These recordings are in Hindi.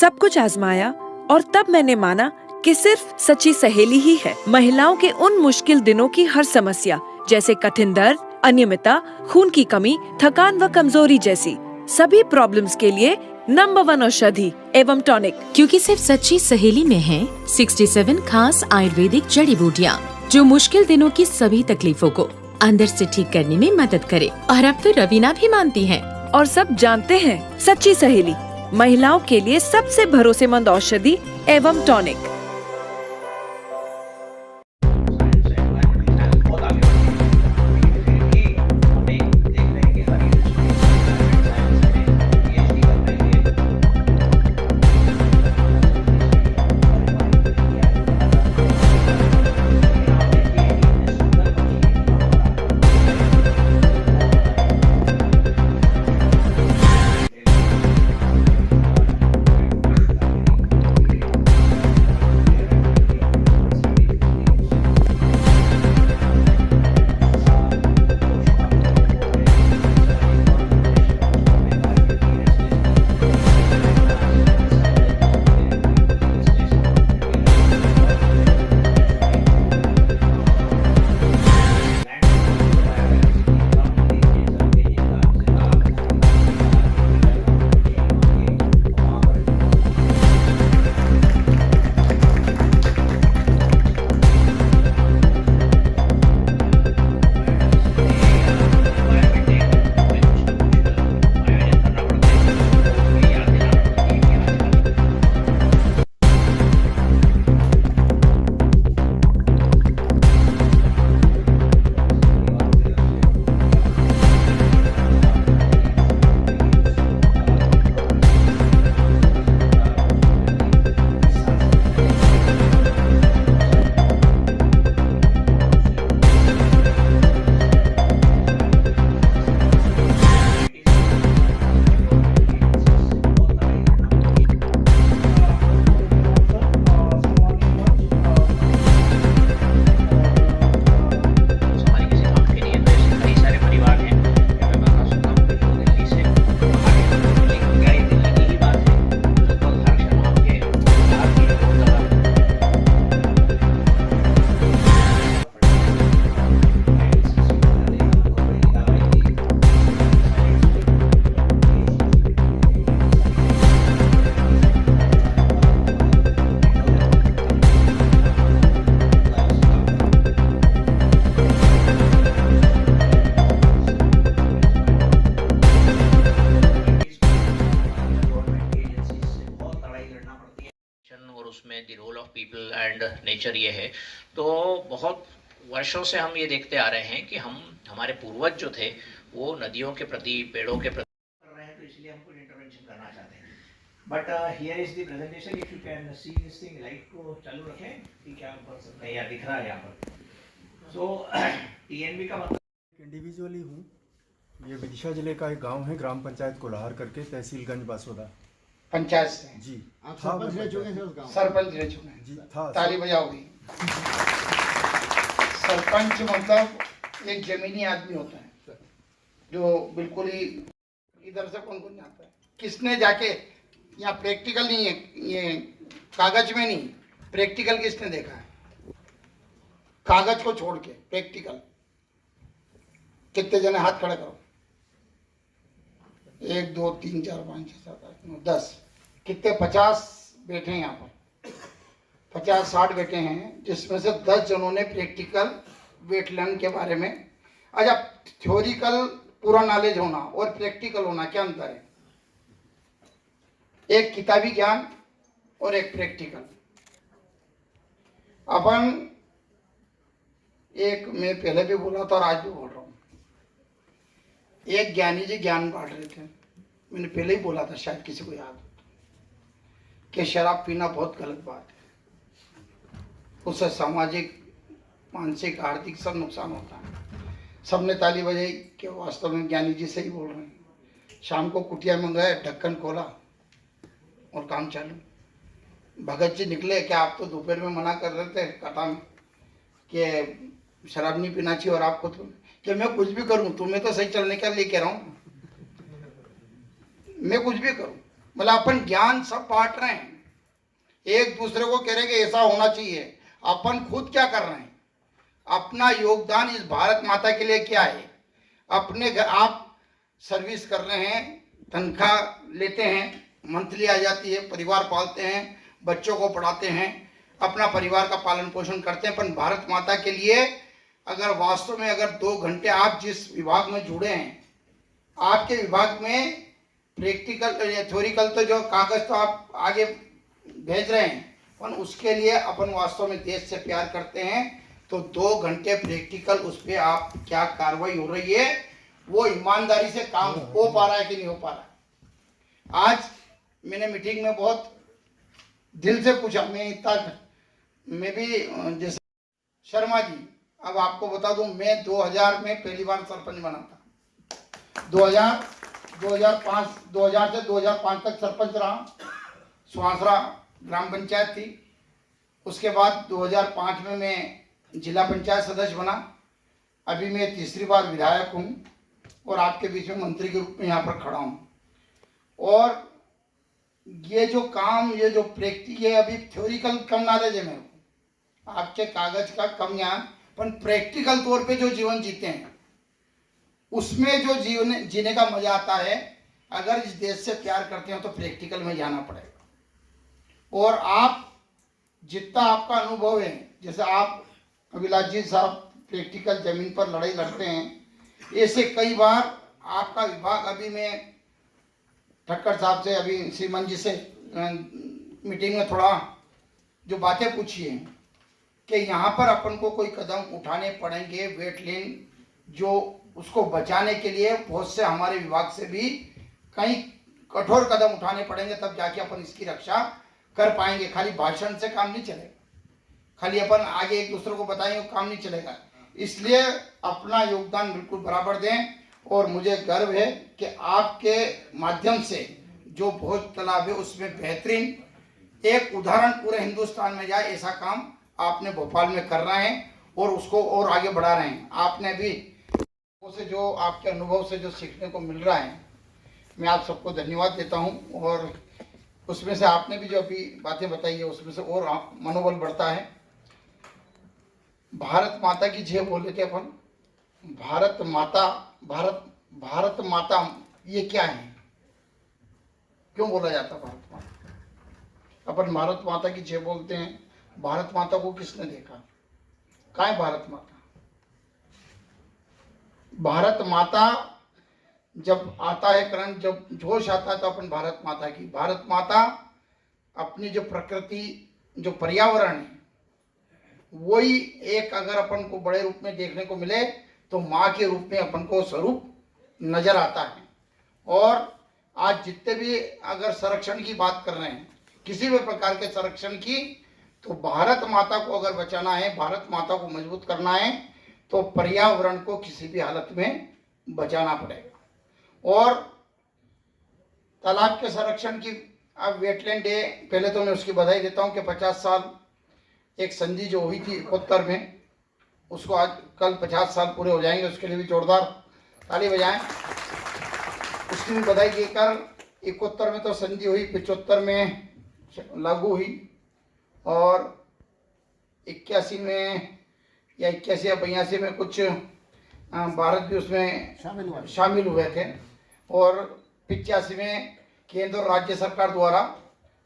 सब कुछ आजमाया और तब मैंने माना कि सिर्फ सच्ची सहेली ही है महिलाओं के उन मुश्किल दिनों की हर समस्या, जैसे कठिन दर्द, अनियमितता, खून की कमी, थकान व कमजोरी जैसी सभी प्रॉब्लम्स के लिए नंबर 1 औषधि एवं टॉनिक। क्योंकि सिर्फ सच्ची सहेली में है 67 खास आयुर्वेदिक जड़ी बूटियाँ जो मुश्किल दिनों की सभी तकलीफों को अंदर से ठीक करने में मदद करे। और अब तो रवीना भी मानती है और सब जानते हैं सच्ची सहेली महिलाओं के लिए सबसे भरोसेमंद औषधि एवं टॉनिक। और उसमें the role of people and nature ये है। तो बहुत वर्षों से हम ये देखते आ रहे हैं कि हमारे पूर्वज जो थे वो नदियों के प्रति, पेड़ों के प्रति कर रहे हैं, तो इसलिए हम कुछ इंटरवेंशन करना चाहते हैं। But here is the presentation, if you can see this thing. Light को चालू रखें कि क्या कर सकते हैं, या दिख रहा है यहाँ पर। सो टीएनबी का मतलब इंडिविजुअली हूँ। ये विदिशा जिले का एक गांव है, ग्राम पंचायत कोलाहर करके, तहसील गंज बासोदा पंचायत से जी। आप था सरपंच रह मैं चुके हैं पंचायत- उस गांव सरपंच रह चुके हैं जी था। ताली बजाओगी। सरपंच मतलब एक जमीनी आदमी होता है जो बिल्कुल ही इधर से कौन कौन जाता है, किसने जाके यहाँ प्रैक्टिकल नहीं है, ये कागज में नहीं, प्रैक्टिकल किसने देखा है, कागज को छोड़ के प्रैक्टिकल। कितने जने हाथ खड़ा करो, 1 2 3 4 5 6 7 8 9 10, कितने 50 बैठे हैं यहाँ पर, 50-60 बैठे हैं, जिसमें से 10 जनों ने प्रैक्टिकल वेटलैंड के बारे में। अच्छा, थ्योरिकल पूरा नॉलेज होना और प्रैक्टिकल होना क्या अंतर है? एक किताबी ज्ञान और एक प्रैक्टिकल। अपन एक, मैं पहले भी बोला था और आज भी बोल रहा हूँ, एक ज्ञानी जी ज्ञान बांट रहे थे। मैंने पहले ही बोला था, शायद किसी को याद हो, कि शराब पीना बहुत गलत बात है, उससे सामाजिक, मानसिक, आर्थिक सब नुकसान होता है। सबने ताली बजाई कि वास्तव में ज्ञानी जी सही बोल रहे हैं। शाम को कुटिया में गए, ढक्कन खोला और काम चालू। भगत जी निकले कि आप तो दोपहर में मना कर रहे थे कथा में कि शराब नहीं पीना चाहिए, और आपको तो कि मैं कुछ भी करूं, तुम्हें तो सही चलने का लिए कह रहा हूं, मैं कुछ भी करूं, मतलब अपन ज्ञान सब बांट रहे हैं, एक दूसरे को कह रहे हैं कि ऐसा होना चाहिए। अपन खुद क्या कर रहे हैं, अपना योगदान इस भारत माता के लिए क्या है। अपने घर आप सर्विस कर रहे हैं, तनख्वाह लेते हैं, मंथली आ जाती है, परिवार पालते हैं, बच्चों को पढ़ाते हैं, अपना परिवार का पालन पोषण करते हैं। पर भारत माता के लिए अगर वास्तव में अगर 2 घंटे आप जिस विभाग में जुड़े हैं, आपके विभाग में प्रैक्टिकल या थ्योरिकल तो जो कागज तो आप आगे भेज रहे हैं, पर उसके लिए अपन वास्तव में देश से प्यार करते हैं, तो 2 घंटे प्रैक्टिकल उस पर आप क्या कार्रवाई हो रही है, वो ईमानदारी से काम हो पा रहा है कि नहीं हो पा रहा है। आज मैंने मीटिंग में बहुत दिल से पूछा, मैं भी जैसे शर्मा जी, अब आपको बता दूं, मैं 2000 में पहली बार सरपंच बना था। 2000 से 2005 तक सरपंच रहा, सुहासरा ग्राम पंचायत थी। उसके बाद 2005 में मैं जिला पंचायत सदस्य बना। अभी मैं तीसरी बार विधायक हूँ और आपके बीच में मंत्री के रूप में यहाँ पर खड़ा हूँ। और ये जो काम, ये जो प्रैक्टिकल है, अभी थ्योरिकल कम नॉलेज है मेरे को, आपके कागज का कम ज्ञान, पर प्रैक्टिकल तौर पे जो जीवन जीते हैं उसमें जो जीवन जीने का मजा आता है। अगर इस देश से प्यार करते हो तो प्रैक्टिकल में जाना पड़ेगा। और आप जितना आपका अनुभव है, जैसे आप अभिलाष जी साहब प्रैक्टिकल जमीन पर लड़ाई लड़ते हैं, ऐसे कई बार आपका विभाग, अभी मैं ठक्कर साहब से, अभी श्रीमान जी से मीटिंग में थोड़ा जो बातें पूछी हैं कि यहाँ पर अपन को कोई कदम उठाने पड़ेंगे, वेटलैंड जो उसको बचाने के लिए बहुत से हमारे विभाग से भी कई कठोर कदम उठाने पड़ेंगे, तब जाके अपन इसकी रक्षा कर पाएंगे। खाली भाषण से काम नहीं चलेगा, खाली अपन आगे एक दूसरे को बताएंगे काम नहीं चलेगा। इसलिए अपना योगदान बिल्कुल बराबर दें। और मुझे गर्व है कि आपके माध्यम से जो भोज तालाब है उसमें बेहतरीन एक उदाहरण पूरे हिंदुस्तान में जाए, ऐसा काम आपने भोपाल में कर रहे हैं और उसको और आगे बढ़ा रहे हैं। आपने भी से जो आपके अनुभव से जो सीखने को मिल रहा है, मैं आप सबको धन्यवाद देता हूं। और उसमें से आपने भी जो अभी बातें बताई है उसमें से और मनोबल बढ़ता है। भारत माता की जय बोले थे अपन, भारत माता ये क्या है, क्यों बोला जाता भारत माता? अपन भारत माता की जय बोलते हैं। भारत माता को किसने देखा? क्या है भारत माता? भारत माता जब आता है करंट, जब जोश आता है, तो अपन भारत माता की, भारत माता अपनी जो प्रकृति, जो पर्यावरण है, वही एक अगर अपन को बड़े रूप में देखने को मिले तो माँ के रूप में अपन को स्वरूप नजर आता है। और आज जितने भी अगर संरक्षण की बात कर रहे हैं, किसी भी प्रकार के संरक्षण की, तो भारत माता को अगर बचाना है, भारत माता को मजबूत करना है, तो पर्यावरण को किसी भी हालत में बचाना पड़ेगा। और तालाब के संरक्षण की, अब वेटलैंड डे, पहले तो मैं उसकी बधाई देता हूं कि 50 साल एक संधि जो हुई थी 71 में, उसको आज कल 50 साल पूरे हो जाएंगे, उसके लिए भी जोरदार ताली बजाएं। उसकी भी बधाई देकर 71 में तो संधि हुई, 75 में लागू हुई और 81 में या 81 या 82 में कुछ भारत भी उसमें शामिल हुए थे। और 85 में केंद्र और राज्य सरकार द्वारा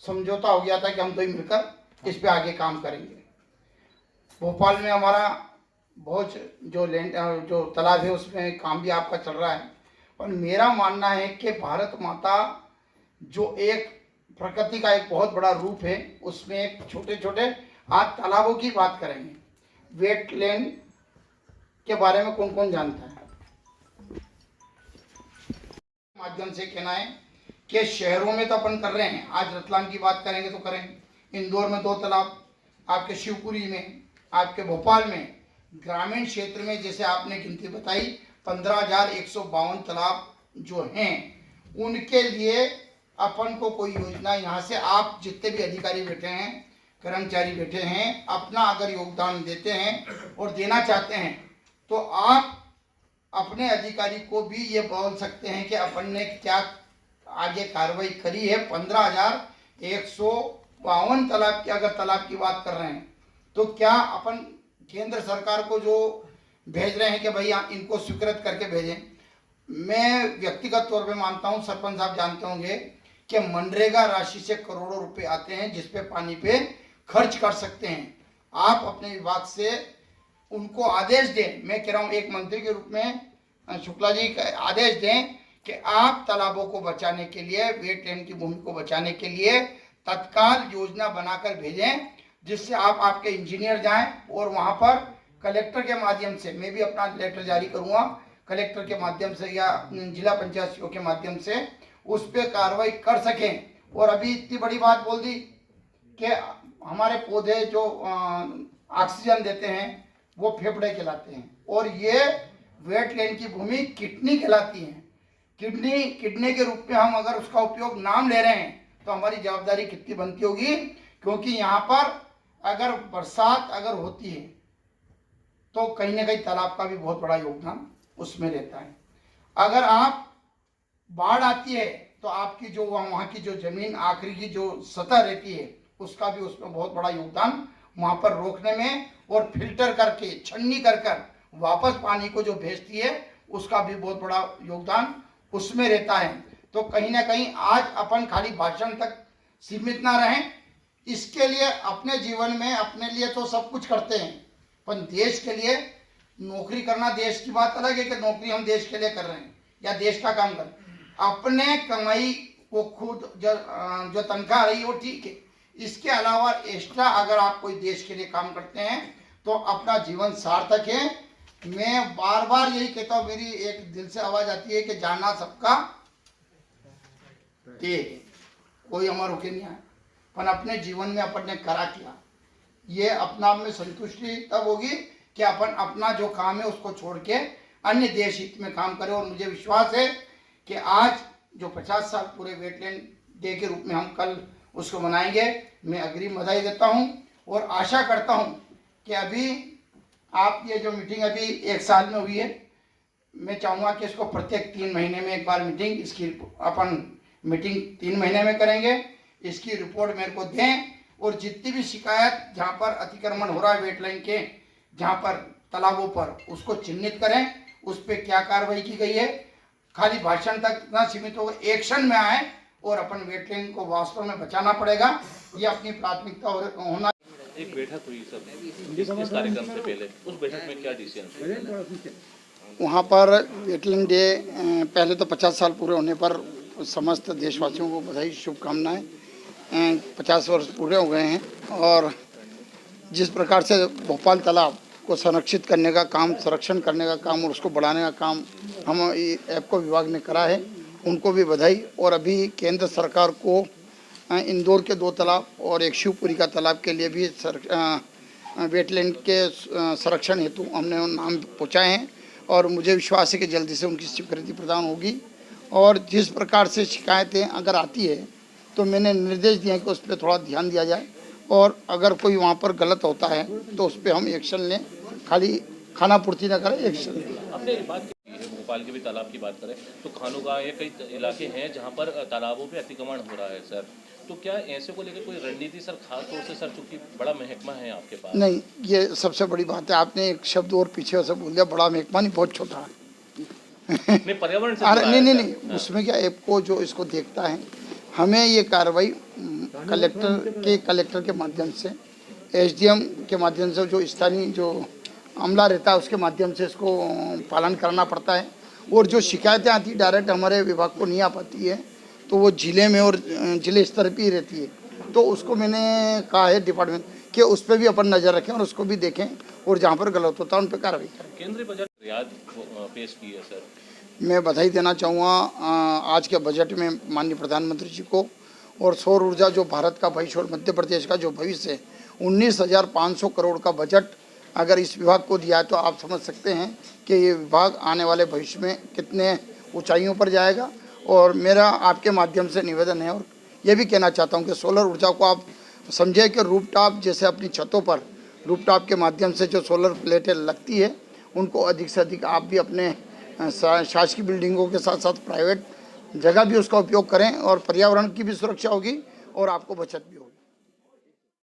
समझौता हो गया था कि हम तो ही मिलकर इस पे आगे काम करेंगे। भोपाल में हमारा बहुत जो तालाब है उसमें काम भी आपका चल रहा है। और मेरा मानना है कि भारत माता जो एक प्रकृति का एक बहुत बड़ा रूप है, उसमें एक छोटे छोटे आज तालाबों की बात करेंगे। वेटलैंड के बारे में कौन कौन जानता है? माध्यम से कहना है कि शहरों में तो अपन कर रहे हैं, आज रतलाम की बात करेंगे तो करेंगे, इंदौर में 2 तालाब, आपके शिवपुरी में, आपके भोपाल में, ग्रामीण क्षेत्र में जैसे आपने गिनती बताई 15,152 तालाब जो हैं, उनके लिए अपन को कोई योजना, यहाँ से आप जितने भी अधिकारी बैठे हैं, कर्मचारी बैठे हैं, अपना अगर योगदान देते हैं और देना चाहते हैं, तो आप अपने अधिकारी को भी ये बोल सकते हैं कि अपन ने क्या आगे कार्रवाई करी है। 15,152 तालाब की अगर तालाब की बात कर रहे हैं तो क्या अपन केंद्र सरकार को जो भेज रहे हैं कि भाई आप इनको स्वीकृत करके भेजें। मैं व्यक्तिगत तौर पे मानता हूं, सरपंच साहब जानते होंगे कि मनरेगा राशि से करोड़ों रुपए आते हैं जिस पे पानी पे खर्च कर सकते हैं। आप अपने विभाग से उनको आदेश दें, मैं कह रहा हूं एक मंत्री के रूप में शुक्ला जी का आदेश दें कि आप तालाबों को बचाने के लिए, वेटलैंड की भूमि को बचाने के लिए तत्काल योजना बनाकर भेजें, जिससे आप आपके इंजीनियर जाएं और वहां पर कलेक्टर के माध्यम से, मैं भी अपना लेटर जारी करूंगा कलेक्टर के माध्यम से या जिला पंचायत सीओ के माध्यम से, उस पर कार्रवाई कर सकें। और अभी इतनी बड़ी बात बोल दी कि हमारे पौधे जो ऑक्सीजन देते हैं वो फेफड़े कहलाते हैं और ये वेटलैंड की भूमि किडनी कहलाती है। किडनी के रूप में हम अगर उसका उपयोग नाम ले रहे हैं तो हमारी जवाबदारी कितनी बनती होगी, क्योंकि यहाँ पर अगर बरसात अगर होती है तो कहीं ना कहीं तालाब का भी बहुत बड़ा योगदान उसमें रहता है। अगर आप बाढ़ आती है तो आपकी जो वहाँ की जो जमीन आखिरी की जो सतह रहती है उसका भी उसमें बहुत बड़ा योगदान वहाँ पर रोकने में, और फिल्टर करके छन्नी कर वापस पानी को जो भेजती है उसका भी बहुत बड़ा योगदान उसमें रहता है। तो कहीं ना कहीं आज अपन खाली भाषण तक सीमित ना रहें, इसके लिए अपने जीवन में अपने लिए तो सब कुछ करते हैं, पर देश के लिए नौकरी करना, देश की बात अलग है कि नौकरी हम देश के लिए कर रहे हैं या देश का काम कर रहे हैं। अपने कमाई को खुद जो तनख्वाह रही वो ठीक है, इसके अलावा एक्स्ट्रा अगर आप कोई देश के लिए काम करते हैं तो अपना जीवन सार्थक है। मैं बार बार यही कहता हूँ, मेरी एक दिल से आवाज आती है कि जाना सबका ठीक, कोई हमारा रुके नहीं आया, पर अपने जीवन में अपन ने करा किया, ये अपना आप में संतुष्टि तब होगी कि अपन अपना जो काम है उसको छोड़ के अन्य देश हित में काम करें। और मुझे विश्वास है कि आज जो 50 साल पूरे वेटलैंड डे के रूप में हम कल उसको मनाएंगे। मैं अग्रिम बधाई देता हूं और आशा करता हूं कि अभी आप ये जो मीटिंग अभी 1 साल में हुई है, मैं चाहूँगा कि इसको प्रत्येक 3 महीने में एक बार मीटिंग, इसकी अपन मीटिंग 3 महीने में करेंगे, इसकी रिपोर्ट मेरे को दें और जितनी भी शिकायत जहाँ पर अतिक्रमण हो रहा है वेटलैंड के, जहाँ पर तालाबों पर, उसको चिन्हित करें, उस पर क्या कार्रवाई की गई है। खाली भाषण तक ना सीमित होकर एक्शन में आए और अपन वेटलैंड को वास्तव में बचाना पड़ेगा, ये अपनी प्राथमिकता होना। एक बैठक हुई सब इस कार्यक्रम से पहले, उस बैठक में क्या डिसीजन? वहाँ पर वेटलैंड डे पहले तो 50 साल पूरे होने पर समस्त देशवासियों को बधाई, शुभकामनाएं। 50 वर्ष पूरे हो गए हैं और जिस प्रकार से भोपाल तालाब को संरक्षित करने का काम, संरक्षण करने का काम और उसको बढ़ाने का काम हम एपको विभाग ने करा है, उनको भी बधाई। और अभी केंद्र सरकार को इंदौर के 2 तालाब और एक शिवपुरी का तालाब के लिए भी वेटलैंड के संरक्षण हेतु हमने नाम पहुँचाए हैं और मुझे विश्वास है कि जल्दी से उनकी स्वीकृति प्रदान होगी। और जिस प्रकार से शिकायतें अगर आती है तो मैंने निर्देश दिए कि उस पर थोड़ा ध्यान दिया जाए और अगर कोई वहाँ पर गलत होता है तो उस पर हम एक्शन लें, खाली खाना पूर्ति न करें, एक्शन लें। आपने बात की है भोपाल के भी तालाब की बात करें तो खानों का या कई इलाके हैं जहाँ पर तालाबों पे अतिक्रमण हो रहा है सर, तो क्या ऐसे को लेकर कोई रणनीति सर, खास तौर से सर चूँकि बड़ा महकमा है आपके पास? नहीं, ये सबसे बड़ी बात है, आपने एक शब्द और पीछे से बोल दिया, बड़ा महकमा नहीं, बहुत छोटा है। नहीं, पर्यावरण से अरे नहीं, उसमें क्या एपको जो इसको देखता है, हमें ये कार्रवाई कलेक्टर के माध्यम से, एसडीएम के माध्यम से, जो स्थानीय जो अमला रहता है उसके माध्यम से इसको पालन करना पड़ता है। और जो शिकायतें आती डायरेक्ट हमारे विभाग को नहीं आ पाती है तो वो जिले में और जिले स्तर पर ही रहती है, तो उसको मैंने कहा है डिपार्टमेंट कि उस पर भी अपन नज़र रखें और उसको भी देखें और जहाँ पर गलत होता है उन पर कार्रवाई करें। केंद्रीय बजट रियाद पेश की है सर, मैं बधाई देना चाहूँगा आज के बजट में माननीय प्रधानमंत्री जी को। और सौर ऊर्जा जो भारत का भविष्य और मध्य प्रदेश का जो भविष्य है, 19,500 करोड़ का बजट अगर इस विभाग को दिया है तो आप समझ सकते हैं कि ये विभाग आने वाले भविष्य में कितने ऊंचाइयों पर जाएगा। और मेरा आपके माध्यम से निवेदन है और ये भी कहना चाहता हूँ कि सोलर ऊर्जा को आप समझे कि रूफटॉप, जैसे अपनी छतों पर रूफटॉप के माध्यम से जो सोलर प्लेटें लगती है उनको अधिक से अधिक आप भी अपने शासकीय बिल्डिंगों के साथ साथ प्राइवेट जगह भी उसका उपयोग करें और पर्यावरण की भी सुरक्षा होगी और आपको बचत भी होगी।